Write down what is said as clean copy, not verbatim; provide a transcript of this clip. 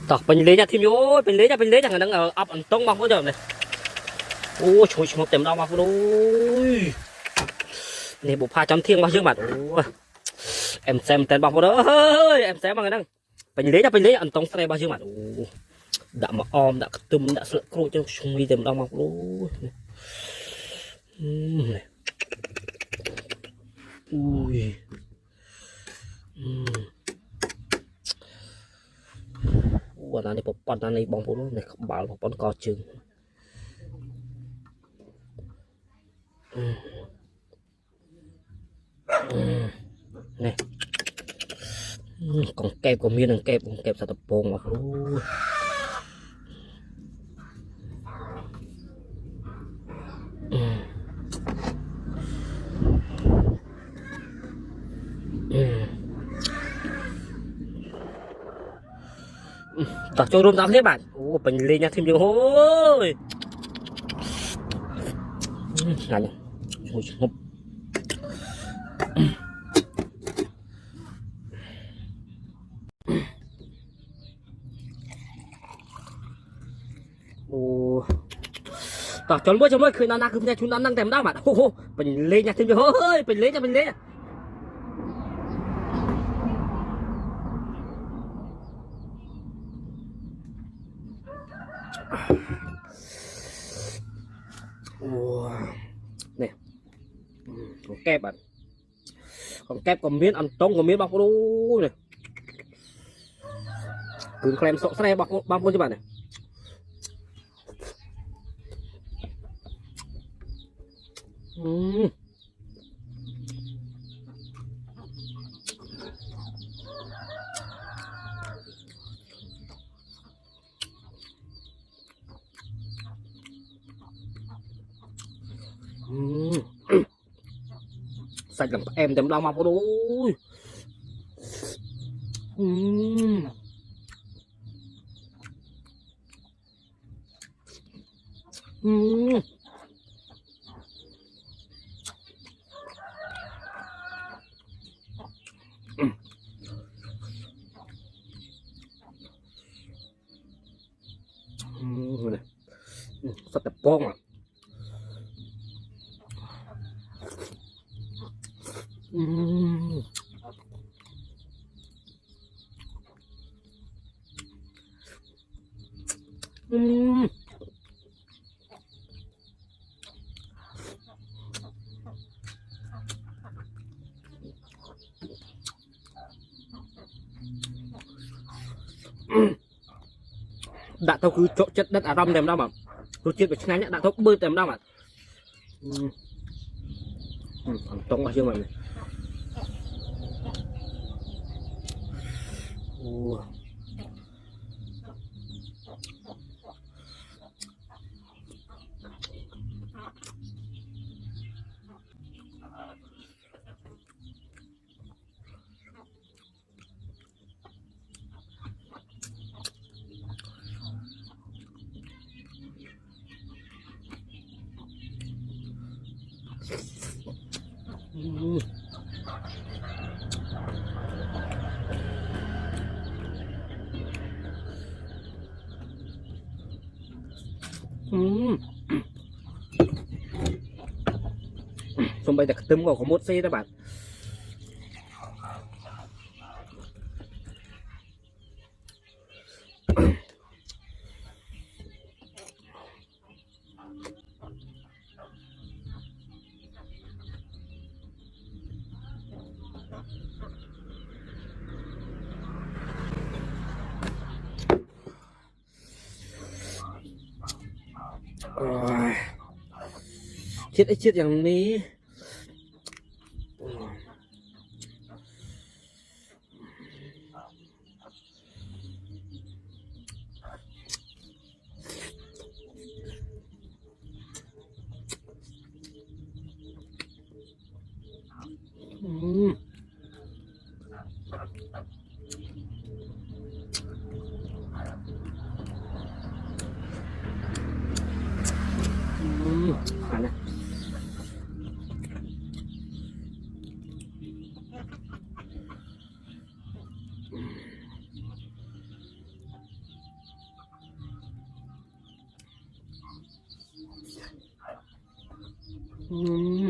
ต่อเป็นเลยจ้ะทีมโอ้ยเป็นเลยจ้ะกันนั่งอัพอันต้องมาพูดเดิมเลยโอ้ช่วยเต็มเรามาพูดโอ้ยนี่บุพผาจำเที่ยงมาเยอะมากโอ้เอ็มแซมเต็มมาพูดเฮ้ยเอ็มแซมมาไงนั่งเป็นเลยจ้ะอันต้องใส่มาเยอะมากโอ้ด่ามาออมด่ากระตุ้มด่าเสือครูจะช่วยเต็มเรามาพูดโอ้ยอุ้ยวันนั้นผมปั่นนั้นในบองผมเนี่ยบ่าวผมปั่นกอจึงนี่còn kẹp còn miên kẹp sạt tập bông màตักโจรมตักเรียบบ้านโอ้เป็นเลยนะทีมเดียวโอ้ยงานเนี่ยช่วยงบโอ้ตักจนเมื่อคืนนาคือเนี่ยชุนนั่งเต็มได้บ้านโอ้โหเป็นเลยนะทีมเดียวเฮ้ยเป็นเลยจะเป็นเลยโอ้เนี่ยของแก้บัดของแก้กับmiếng ăn tôngกับmiếng bọc đu này cứ klem sọ xe bọc luôn cho bạn này sạch làm em chấm đau mà có đôi sạch tập bông à đã tao cứ chỗ chất đất à rong đem đâu mà tôi chết bị ngay nhá đã tao bơi đem đâu mà tông vào chưa mà xong bây giờ tấm có một xe đó bạn chếtอย่างนี้ อืม